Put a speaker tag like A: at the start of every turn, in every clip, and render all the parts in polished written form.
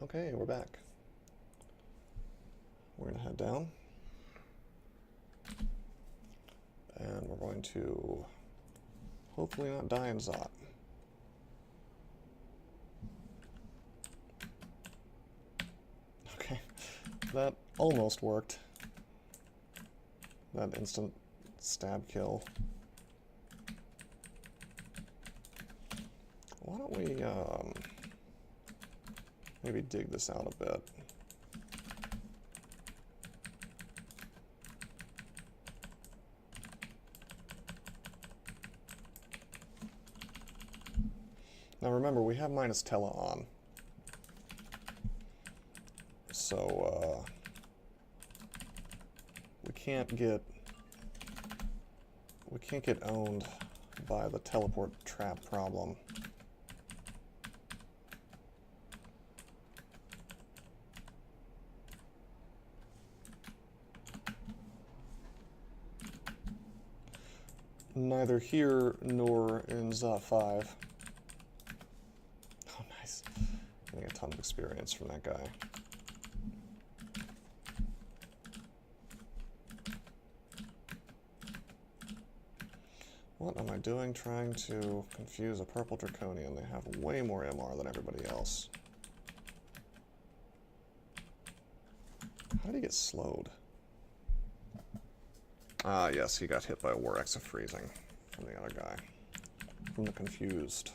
A: Okay, we're back. We're gonna head down. And we're going to hopefully not die in Zot. Okay, that almost worked. That instant stab kill. Why don't we maybe dig this out a bit? Now remember, we have minus Tela on. So, we can't get owned by the teleport trap problem. Neither here nor in Zot 5. Oh, nice. Getting a ton of experience from that guy. What am I doing trying to confuse a purple draconian? They have way more MR than everybody else. How did he get slowed? Ah, yes, he got hit by a War-X of freezing from the other guy. From the confused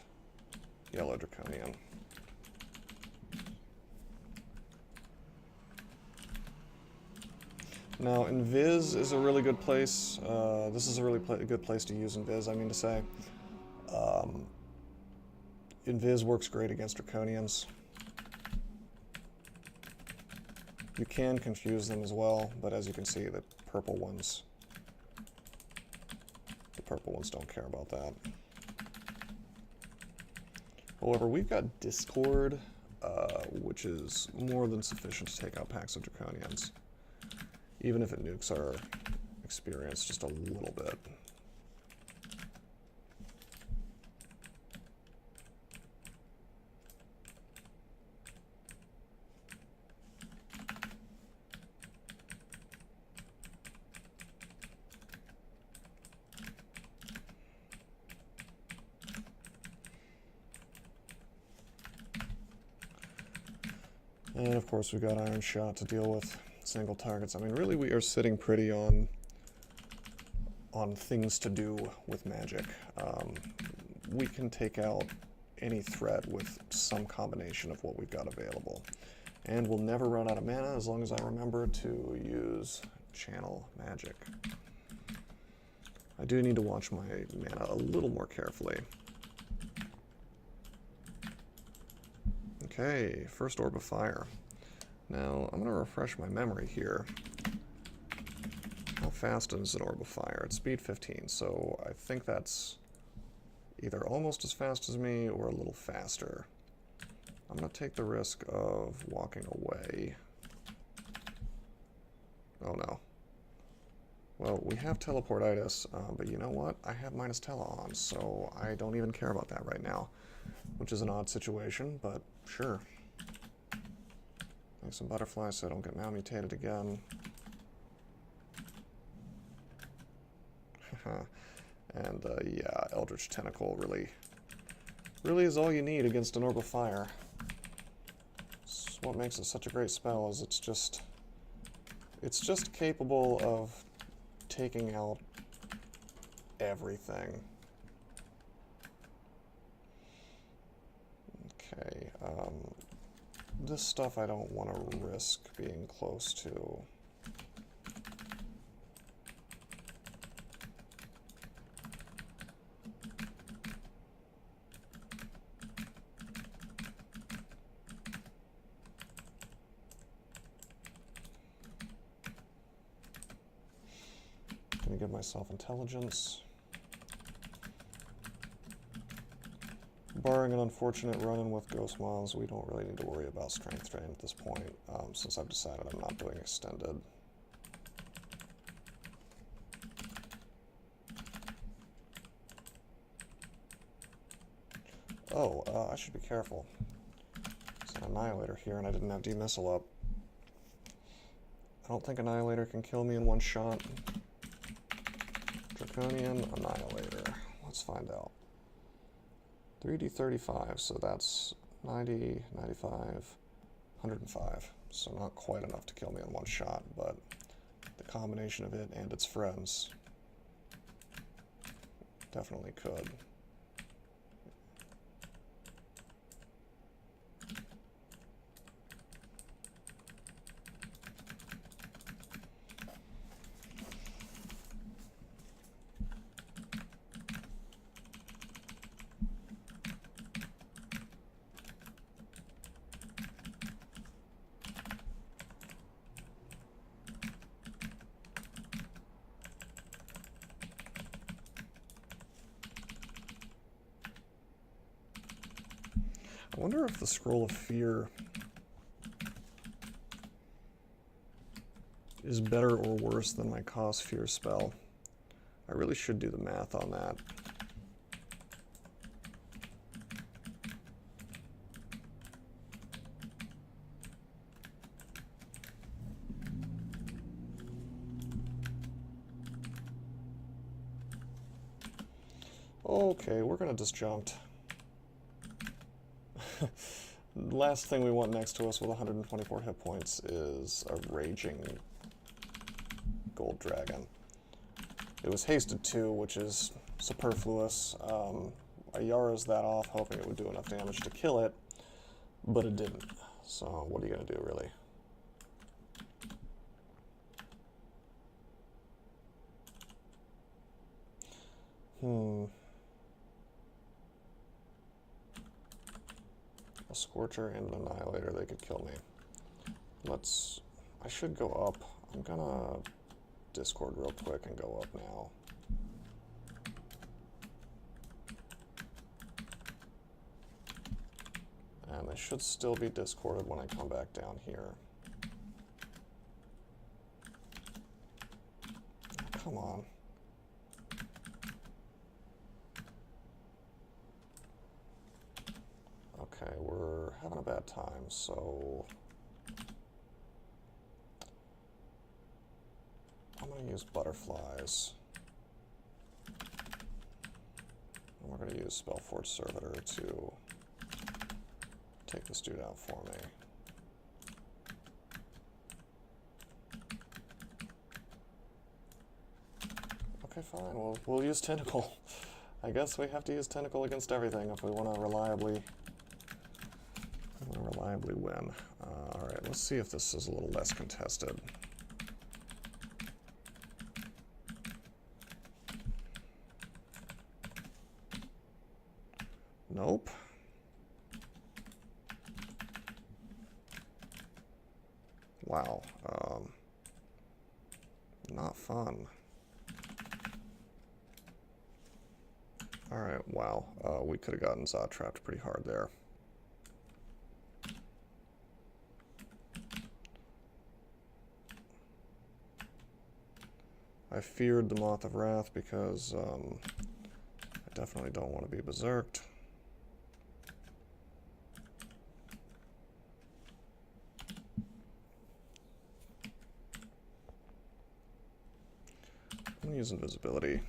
A: yellow draconian. Now, Invis is a really good place. This is a really good place to use Invis, I mean to say. Invis works great against Draconians. You can confuse them as well, but as you can see, the purple ones don't care about that. However, we've got Discord, which is more than sufficient to take out packs of Draconians. Even if it nukes our experience just a little bit. And of course we've got Iron Shot to deal with. Single targets. I mean, really, we are sitting pretty on things to do with magic. We can take out any threat with some combination of what we've got available. And we'll never run out of mana as long as I remember to use channel magic. I do need to watch my mana a little more carefully. Okay, first Orb of Fire. Now, I'm going to refresh my memory here. How fast is an Orb of Fire? It's speed 15, so I think that's either almost as fast as me or a little faster. I'm going to take the risk of walking away. Oh no. Well, we have teleportitis, but you know what? I have minus Tela on, so I don't even care about that right now. Which is an odd situation, but sure. Make some butterflies so I don't get malmutated again. And yeah, Eldritch Tentacle really is all you need against an Orb of Fire. It's what makes it such a great spell is it's just capable of taking out everything. Okay, this stuff I don't want to risk being close to. Gonna give myself intelligence. Barring an unfortunate run-in with Ghost Mons, we don't really need to worry about Strength Drain at this point, since I've decided I'm not doing Extended. Oh, I should be careful. So Annihilator here and I didn't have demissile up. I don't think Annihilator can kill me in one shot. Draconian Annihilator. Let's find out. 3d35, so that's 90, 95, 105. So not quite enough to kill me in one shot, but the combination of it and its friends definitely could. I wonder if the Scroll of Fear is better or worse than my Cause Fear spell. I really should do the math on that. Okay, we're gonna disjunct. Last thing we want next to us with 124 hit points is a raging gold dragon. It was hasted too, which is superfluous. I Yara's that off, hoping it would do enough damage to kill it, but it didn't. So what are you gonna do, really? A Scorcher and an Annihilator, they could kill me. I should go up. I'm gonna Discord real quick and go up now. And they should still be discorded when I come back down here. Come on. Okay, we're having a bad time, so I'm going to use butterflies. And we're going to use Spellforge Servitor to take this dude out for me. Okay, fine. We'll use Tentacle. I guess we have to use Tentacle against everything if we want to reliably win. Alright, let's see if this is a little less contested. Nope. Wow. Not fun. Alright, wow. We could have gotten Zod trapped pretty hard there. I feared the Moth of Wrath because I definitely don't want to be berserked. I'm going to use invisibility.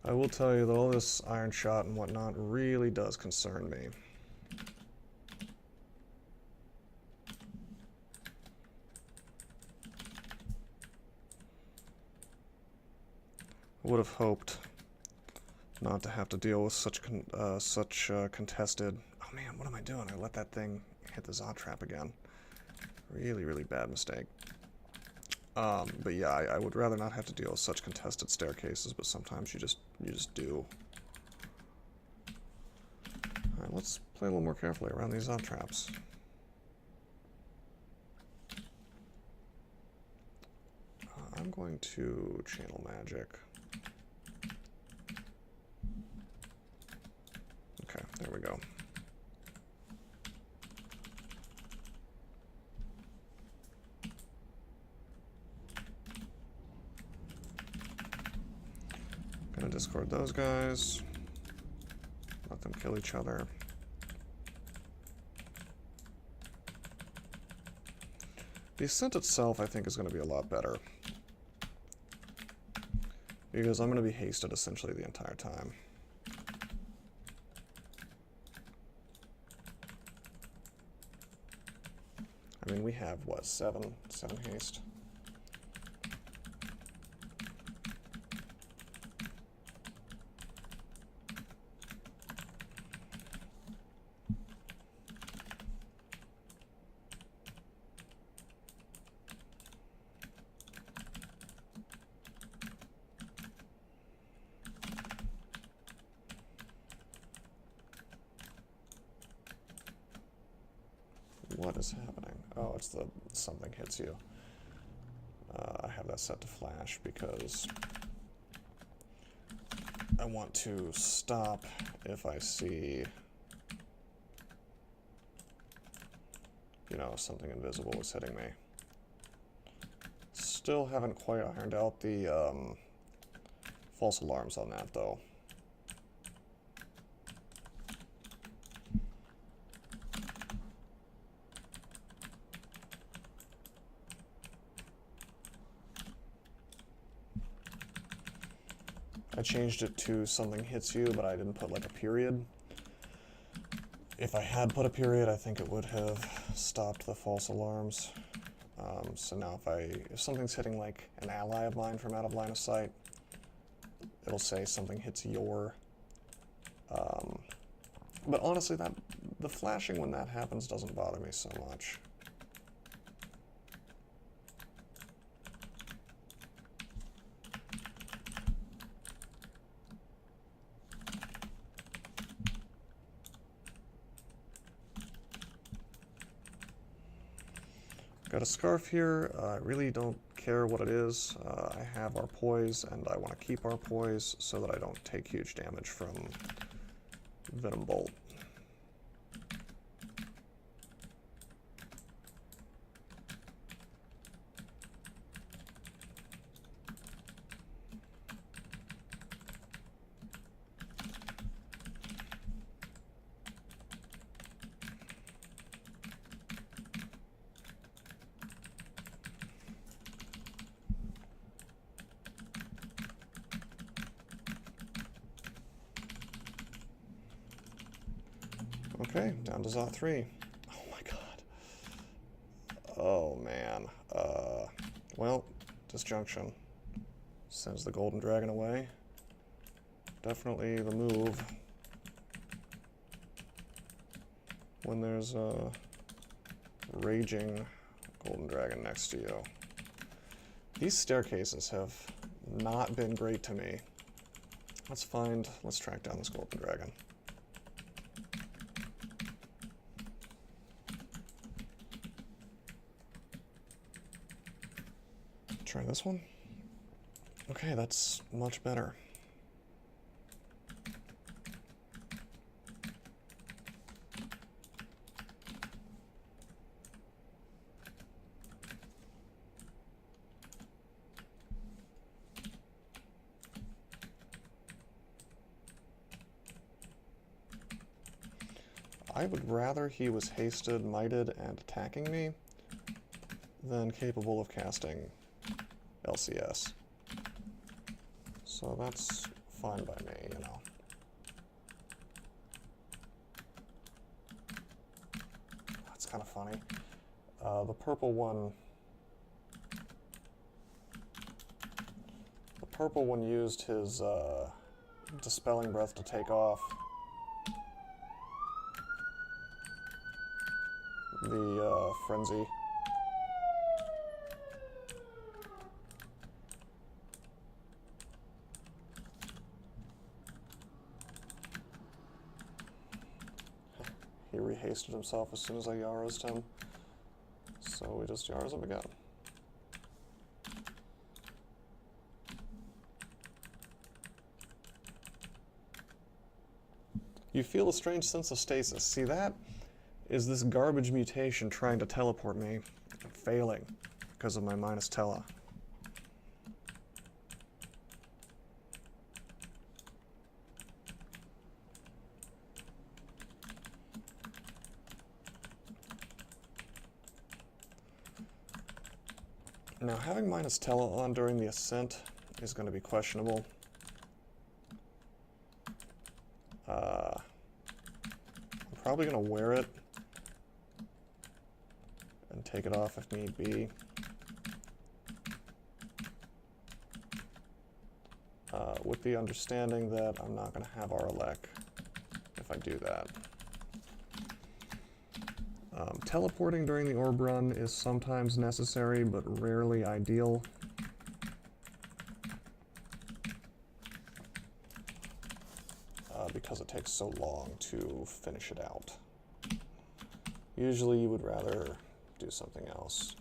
A: I will tell you that all this Iron Shot and whatnot really does concern me. I would have hoped not to have to deal with such contested... Oh man, what am I doing? I let that thing hit the Zod trap again. Really, really bad mistake. But yeah, I would rather not have to deal with such contested staircases, but sometimes you just do. Alright, let's play a little more carefully around these Zod traps. I'm going to channel magic. go. Gonna discord those guys. Let them kill each other. The Ascent itself, I think, is going to be a lot better. Because I'm going to be hasted essentially the entire time. I mean, we have, what, 7 haste? What is happening? Oh, it's the something hits you. I have that set to flash because I want to stop if I see, you know, something invisible is hitting me. Still haven't quite ironed out the false alarms on that, though. I changed it to something hits you, but I didn't put like a period. If I had put a period, I think it would have stopped the false alarms. So now if something's hitting like an ally of mine from out of line of sight, it'll say something hits your. But honestly, the flashing when that happens doesn't bother me so much. Got a scarf here. I really don't care what it is. I have our poise, and I want to keep our poise so that I don't take huge damage from Venom Bolt. Okay, down to Zot 3. Oh my god. Oh man. Well, disjunction. Sends the golden dragon away. Definitely the move when there's a raging golden dragon next to you. These staircases have not been great to me. Let's track down this golden dragon. Try this one. Okay, that's much better. I would rather he was hasted, mighted, and attacking me than capable of casting LCS. So that's fine by me, you know. That's kind of funny. The purple one used his Dispelling Breath to take off the Frenzy. He rehasted himself as soon as I Yarazed him, so we just Yaraz him again. You feel a strange sense of stasis. See, that is this garbage mutation trying to teleport me, failing because of my minus tele. Now, having minus tele on during the Ascent is going to be questionable. I'm probably going to wear it and take it off if need be. With the understanding that I'm not going to have Arlec if I do that. Teleporting during the orb run is sometimes necessary, but rarely ideal. Because it takes so long to finish it out. Usually you would rather do something else.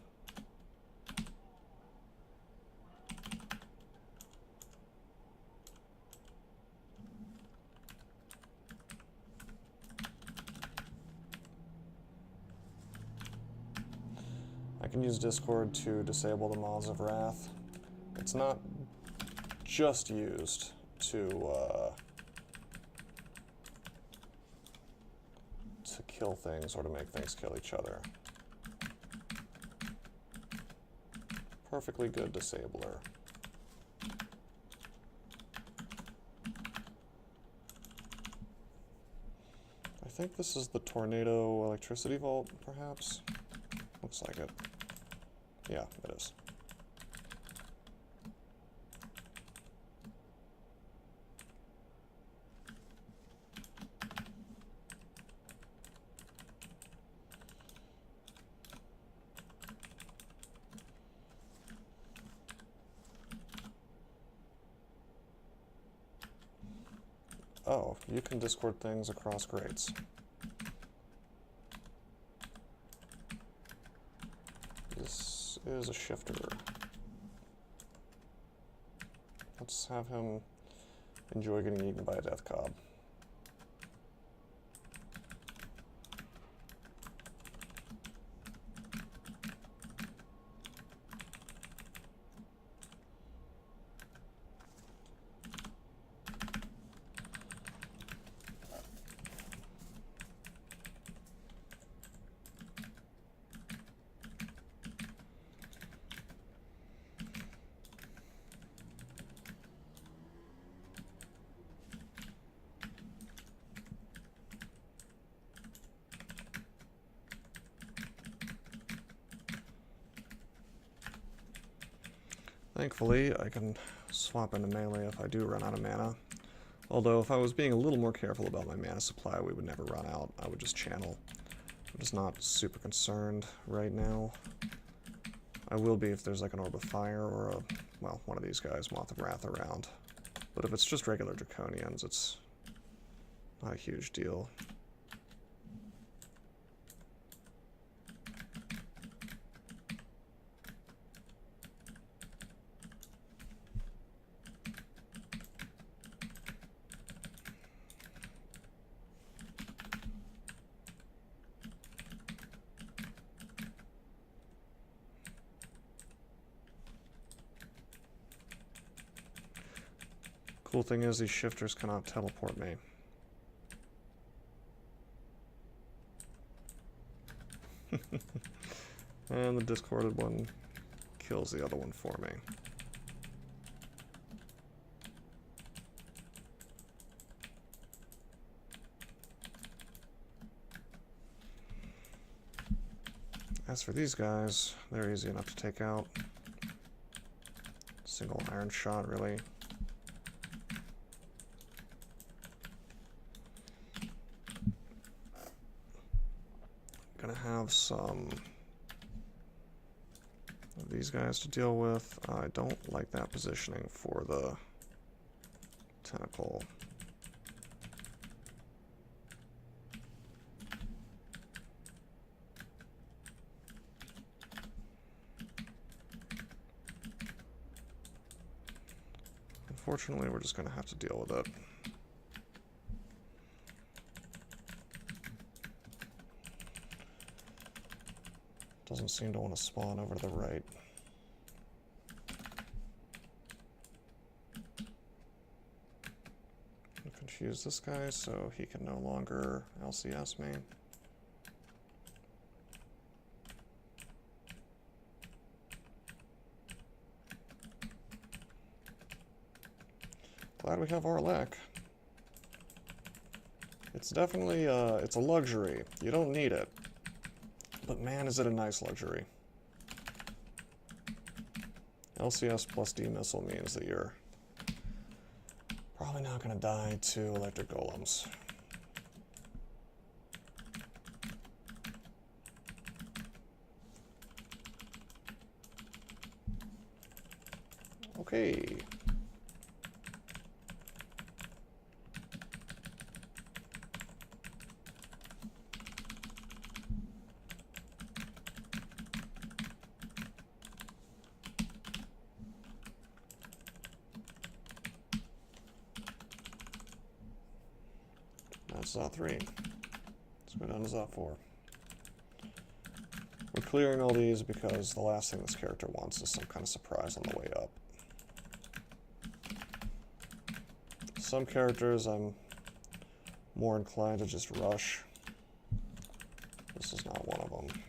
A: I can use Discord to disable the Maws of Wrath. It's not just used to kill things or to make things kill each other. Perfectly good disabler. I think this is the Tornado Electricity Vault, perhaps? Looks like it. Yeah, it is. Oh, you can Discord things across grates. This is a shifter. Let's have him enjoy getting eaten by a death cob. Thankfully, I can swap into melee if I do run out of mana. Although, if I was being a little more careful about my mana supply, we would never run out. I would just channel. I'm just not super concerned right now. I will be if there's like an Orb of Fire or a, well, one of these guys, Moth of Wrath around. But if it's just regular Draconians, it's not a huge deal. Cool thing is these shifters cannot teleport me. And the discorded one kills the other one for me. As for these guys, they're easy enough to take out. Single iron shot, really. Gonna have some of these guys to deal with. I don't like that positioning for the tentacle. Unfortunately, we're just gonna have to deal with it. Doesn't seem to want to spawn over to the right. Confuse this guy so he can no longer LCS me. Glad we have Arlek. It's definitely, it's a luxury. You don't need it. But man, is it a nice luxury. LCS plus D missile means that you're probably not going to die to electric golems. Okay. That's Zot 3. Let's go down to Zot 4. We're clearing all these because the last thing this character wants is some kind of surprise on the way up. Some characters I'm more inclined to just rush. This is not one of them.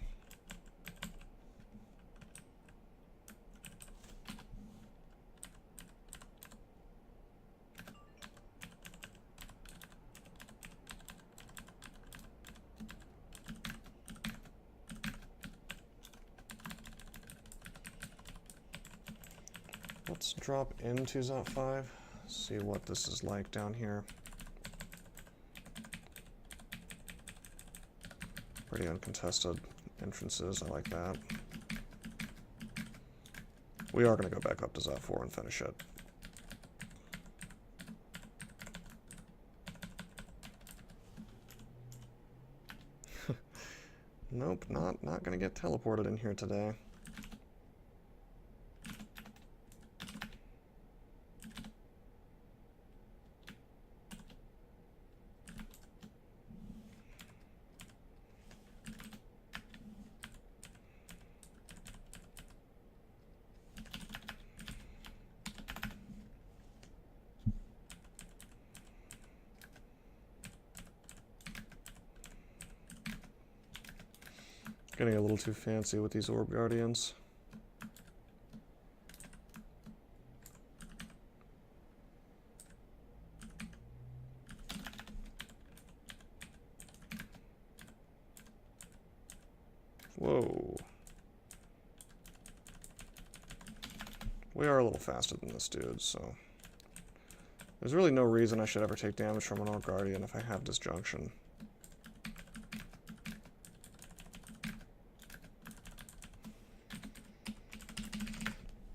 A: Let's drop into Zot 5, see what this is like down here. Pretty uncontested entrances, I like that. We are going to go back up to Zot 4 and finish it. Nope, not going to get teleported in here today. Getting a little too fancy with these Orb Guardians. Whoa. We are a little faster than this dude, so there's really no reason I should ever take damage from an Orb Guardian if I have Disjunction.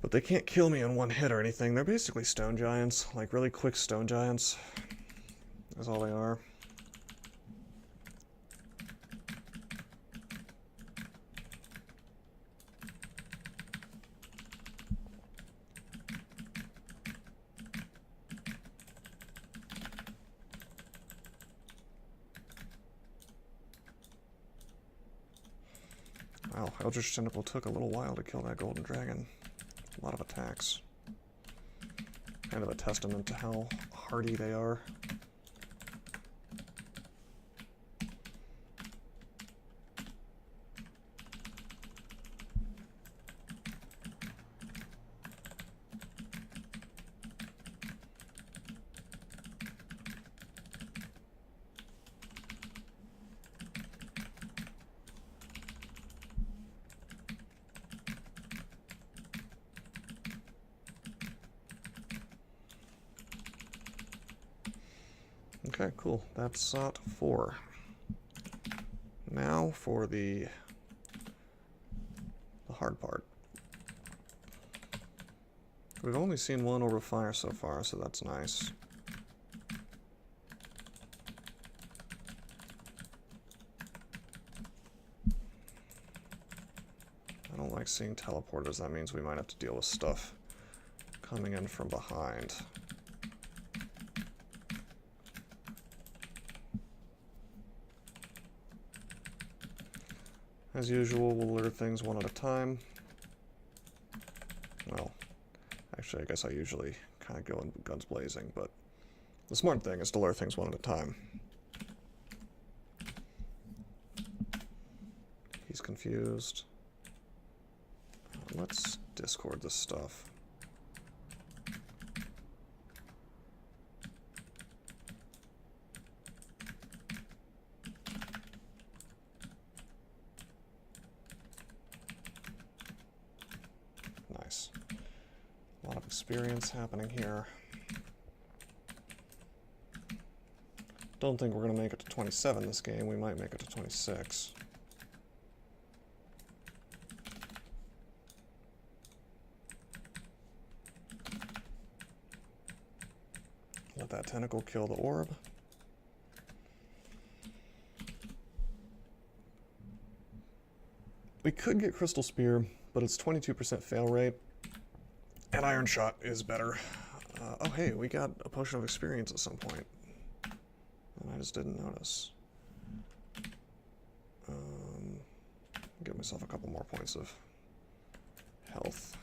A: But they can't kill me in one hit or anything. They're basically stone giants, like really quick stone giants. That's all they are. Wow, Eldritch Tentacle took a little while to kill that golden dragon. A lot of attacks. Kind of a testament to how hardy they are. Okay, cool. That's Zot 4. Now for the hard part. We've only seen one Orb of Fire so far, so that's nice. I don't like seeing teleporters. That means we might have to deal with stuff coming in from behind. As usual, we'll lure things one at a time. Well, actually, I guess I usually kind of go in guns blazing, but the smart thing is to lure things one at a time. He's confused. Let's discord this stuff. Nice. A lot of experience happening here. Don't think we're going to make it to 27 this game. We might make it to 26. Let that tentacle kill the orb. We could get Crystal Spear, but it's 22% fail rate, and Iron Shot is better. Oh hey, we got a Potion of Experience at some point, and I just didn't notice. Give myself a couple more points of health.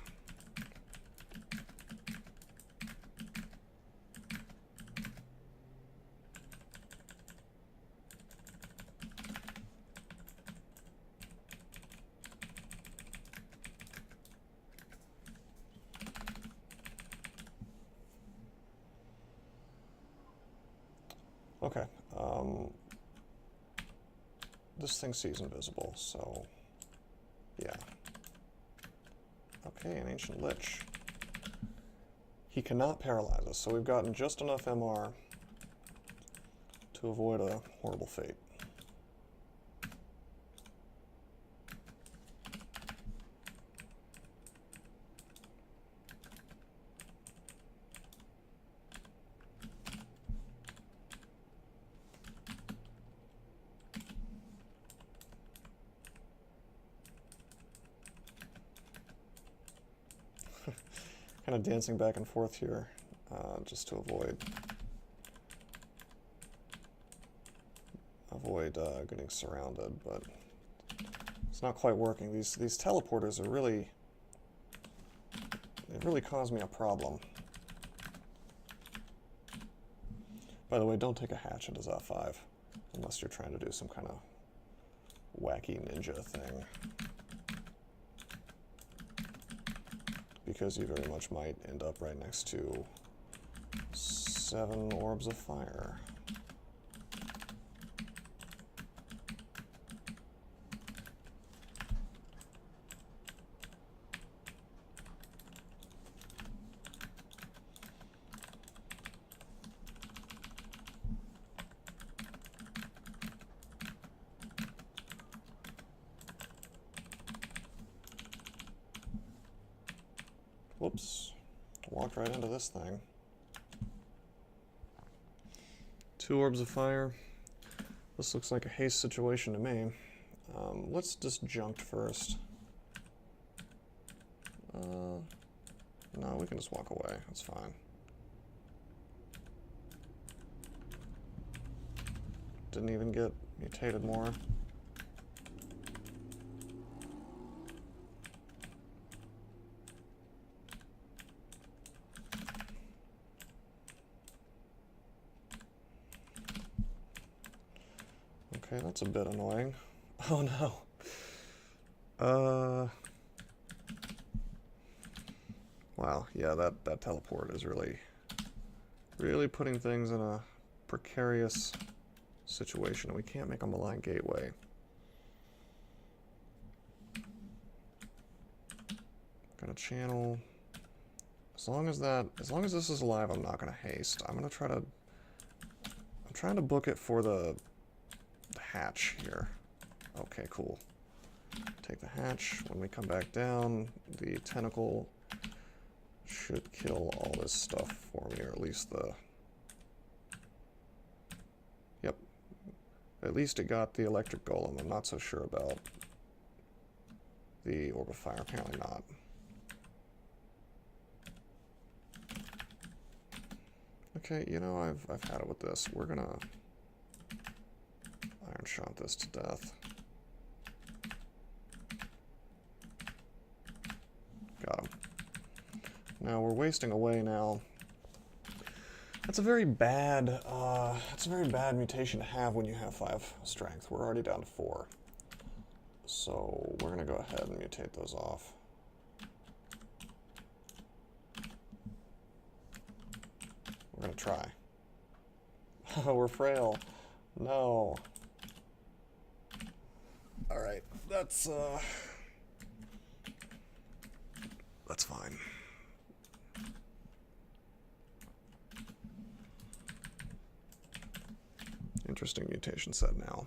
A: Okay, this thing sees invisible, so yeah. Okay, an Ancient Lich. He cannot paralyze us, so we've gotten just enough MR to avoid a horrible fate. Kind of dancing back and forth here, just to avoid getting surrounded, but it's not quite working. These teleporters are really, they really cause me a problem. By the way, don't take a hatch into ZA5 unless you're trying to do some kind of wacky ninja thing, because you very much might end up right next to 7 orbs of fire. Whoops, walked right into this thing. 2 orbs of fire. This looks like a haste situation to me. Let's disjunct first. No, we can just walk away, that's fine. Didn't even get mutated more. Okay, that's a bit annoying. Oh no. Wow, yeah, that teleport is really putting things in a precarious situation. We can't make a malign gateway. Gonna channel. As long as this is alive, I'm not gonna haste. I'm trying to book it for the hatch here. Okay, cool. Take the hatch. When we come back down, the tentacle should kill all this stuff for me, or at least the... Yep. At least it got the electric golem. I'm not so sure about the orb of fire. Apparently not. Okay, you know, I've had it with this. We're gonna Iron Shot this to death. Now we're wasting away now. That's a very bad mutation to have when you have 5 strength. We're already down to 4. So we're gonna go ahead and mutate those off. We're gonna try. Oh, we're frail. No. Alright, that's fine. Interesting mutation set now.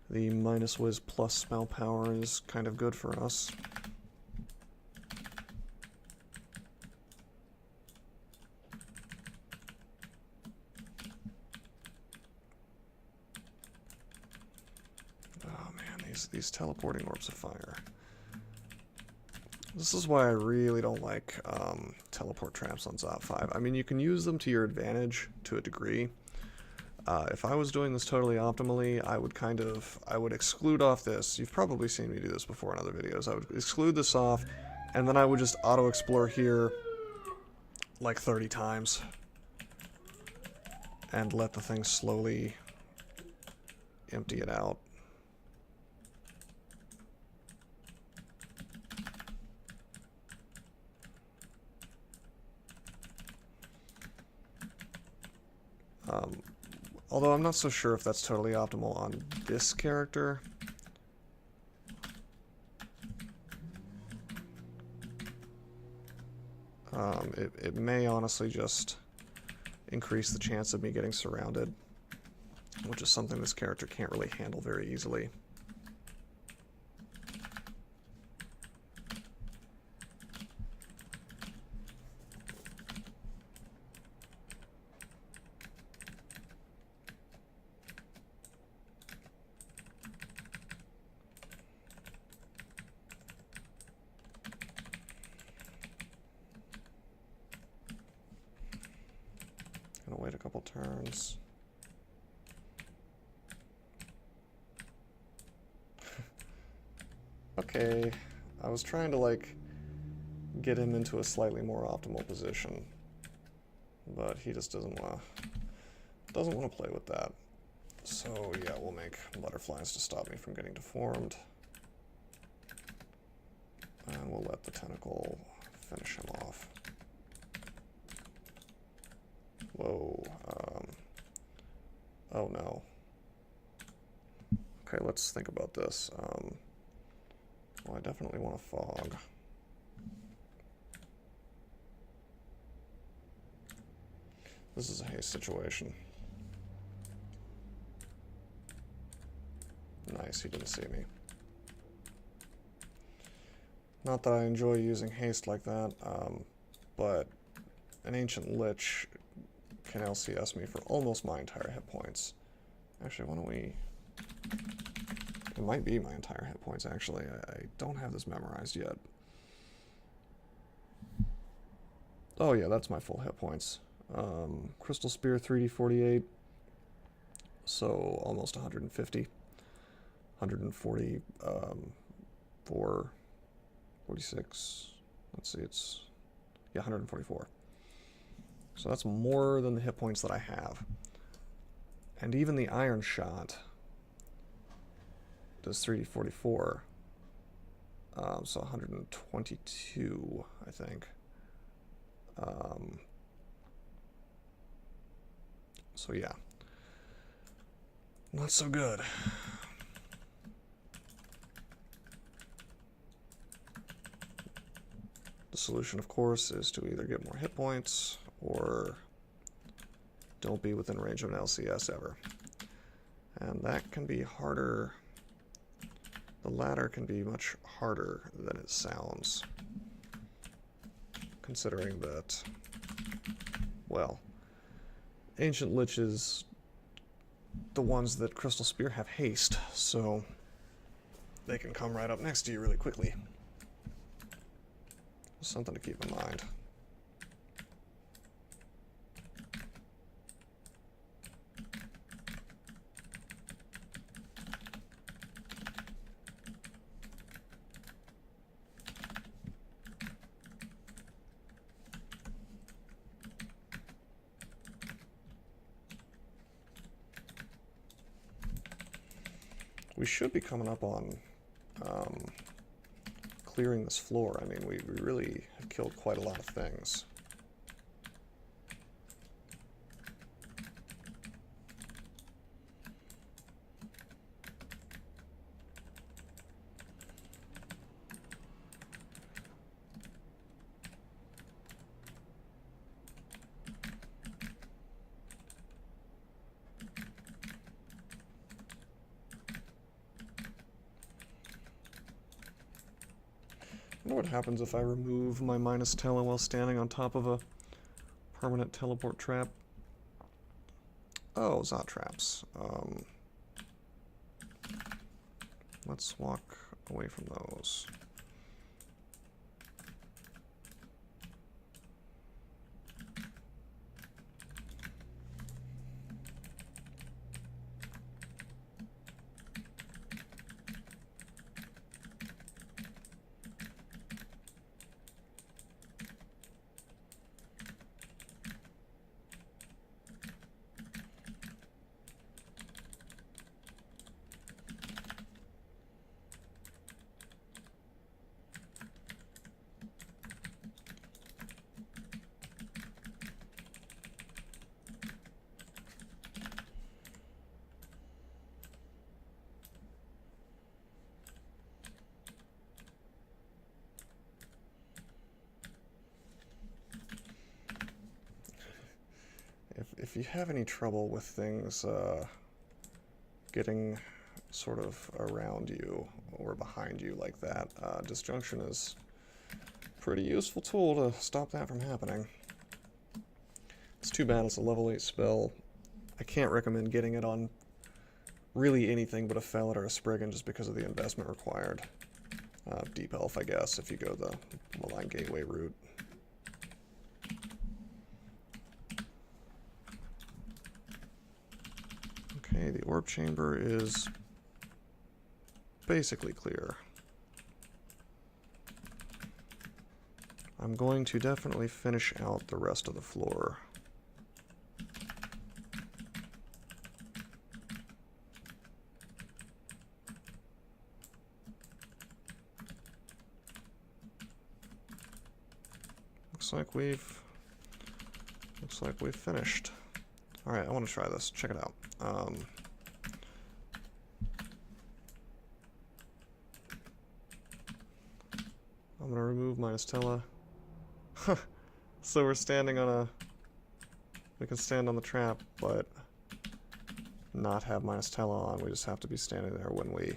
A: The minus whiz plus spell power is kind of good for us. Oh man, these teleporting orbs of fire. This is why I really don't like teleport traps on Zot 5. I mean, you can use them to your advantage to a degree. If I was doing this totally optimally, I would exclude off this. You've probably seen me do this before in other videos. I would exclude this off, and then I would just auto-explore here like 30 times. And let the thing slowly empty it out. Although I'm not so sure if that's totally optimal on this character. It may honestly just increase the chance of me getting surrounded, which is something this character can't really handle very easily. Gonna wait a couple turns. Okay, I was trying to like get him into a slightly more optimal position, but he just doesn't want to play with that. So yeah, we'll make butterflies to stop me from getting deformed, and we'll let the tentacle finish him off. Whoa, oh no. Okay, let's think about this. Well, I definitely want a fog. This is a haste situation. Nice, he didn't see me. Not that I enjoy using haste like that, but an Ancient Lich can LCS me for almost my entire hit points. Actually, why don't we... It might be my entire hit points, actually. I don't have this memorized yet. Oh yeah, that's my full hit points. Crystal Spear 3d48, so almost 150. 140, 46, let's see, it's, yeah, 144. So that's more than the hit points that I have. And even the Iron Shot does 3d44, so 122, I think. So yeah, not so good. The solution, of course, is to either get more hit points or don't be within range of an LCS ever. And that can be harder. The latter can be much harder than it sounds, considering that, well, Ancient Liches, the ones that Crystal Spear have haste, so they can come right up next to you really quickly. Something to keep in mind. We should be coming up on clearing this floor. I mean, we really have killed quite a lot of things. I wonder what happens if I remove my minus tele while standing on top of a permanent teleport trap. Oh, Zot traps. Let's walk away from those. If you have any trouble with things getting sort of around you or behind you like that, Disjunction is a pretty useful tool to stop that from happening. It's too bad it's a level 8 spell. I can't recommend getting it on really anything but a Fellet or a Spriggan just because of the investment required. Deep Elf, I guess, if you go the Malign Gateway route. Okay, the orb chamber is basically clear. I'm going to definitely finish out the rest of the floor. Looks like we've finished. All right, I want to try this. Check it out. I'm gonna remove my Estella. So we're standing on a... We can stand on the trap, but not have my Estella on. We just have to be standing there when we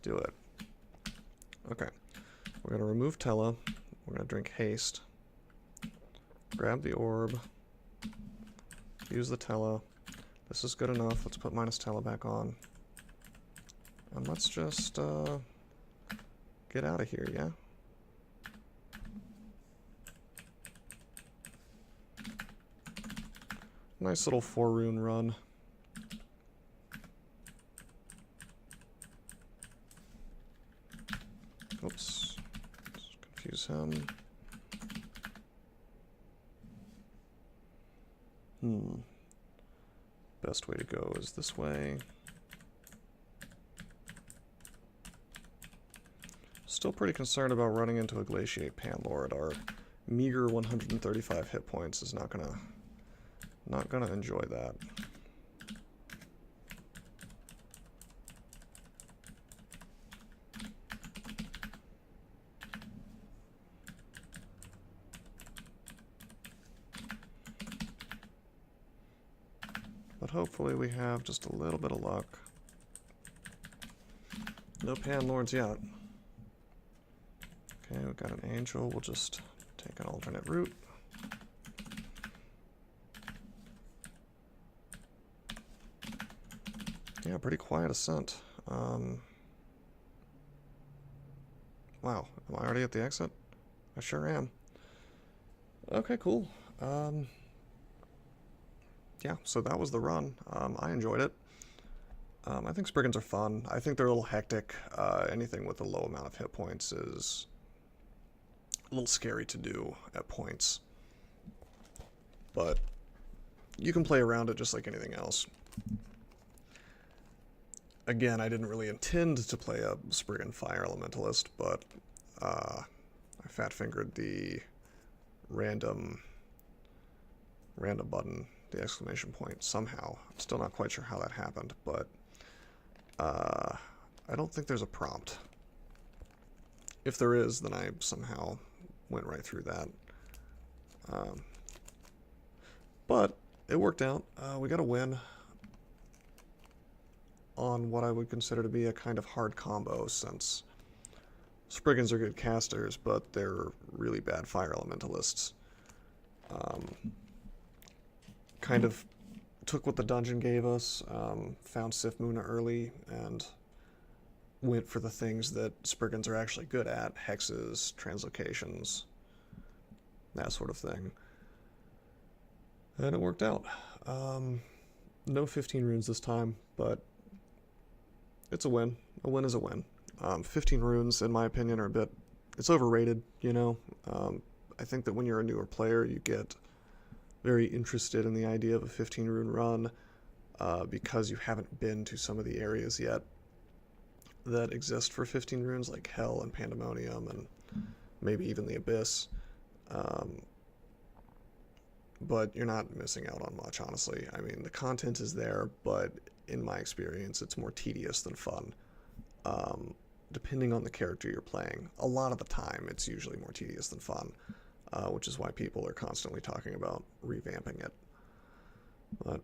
A: do it. Okay. We're gonna remove Tella. We're gonna drink Haste. Grab the orb. Use the Tella. This is good enough. Let's put minus Tella back on. And let's just get out of here, yeah? Nice little 4-rune run. Oops. Let's confuse him. Best way to go is this way. Still pretty concerned about running into a Glaciate Panlord. Our meager 135 hit points is not gonna enjoy that. But hopefully we have just a little bit of luck. No Panlords yet. Okay, we've got an Angel. We'll just take an alternate route. Yeah, pretty quiet Ascent. Wow, am I already at the exit? I sure am. Okay, cool. Yeah, so that was the run. I enjoyed it. I think Spriggans are fun. I think they're a little hectic. Anything with a low amount of hit points is a little scary to do at points. But you can play around it just like anything else. again, I didn't really intend to play a Spriggan Fire Elementalist, but I fat-fingered the random button, the exclamation point, somehow. I'm still not quite sure how that happened, but I don't think there's a prompt. If there is, then I somehow went right through that. But it worked out. We got a win on what I would consider to be a kind of hard combo, since Spriggans are good casters, but they're really bad fire elementalists. Kind of took what the dungeon gave us, found Sif Muna early, and went for the things that Spriggans are actually good at: hexes, translocations, that sort of thing. And it worked out. No 15 runes this time, but it's a win. A win is a win. 15 runes, in my opinion, are a bit... It's overrated, you know? I think that when you're a newer player, you get very interested in the idea of a 15 rune run because you haven't been to some of the areas yet that exist for 15 runes, like Hell and Pandemonium and maybe even the Abyss. But you're not missing out on much, honestly. I mean, the content is there, but in my experience, it's more tedious than fun. Depending on the character you're playing. A lot of the time, it's usually more tedious than fun, which is why people are constantly talking about revamping it. But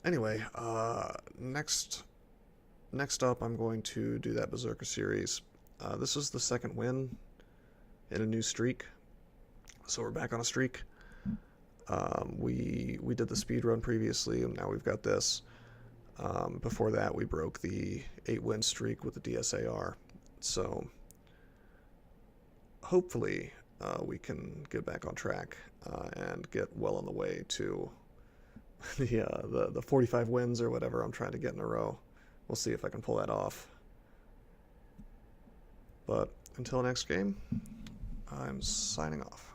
A: anyway, next up, I'm going to do that Berserker series. This is the second win in a new streak, so we're back on a streak. We did the speed run previously, and now we've got this. Before that, we broke the 8-win streak with the DSAR. So hopefully we can get back on track and get well on the way to the 45 wins or whatever I'm trying to get in a row. We'll see if I can pull that off. But until next game, I'm signing off.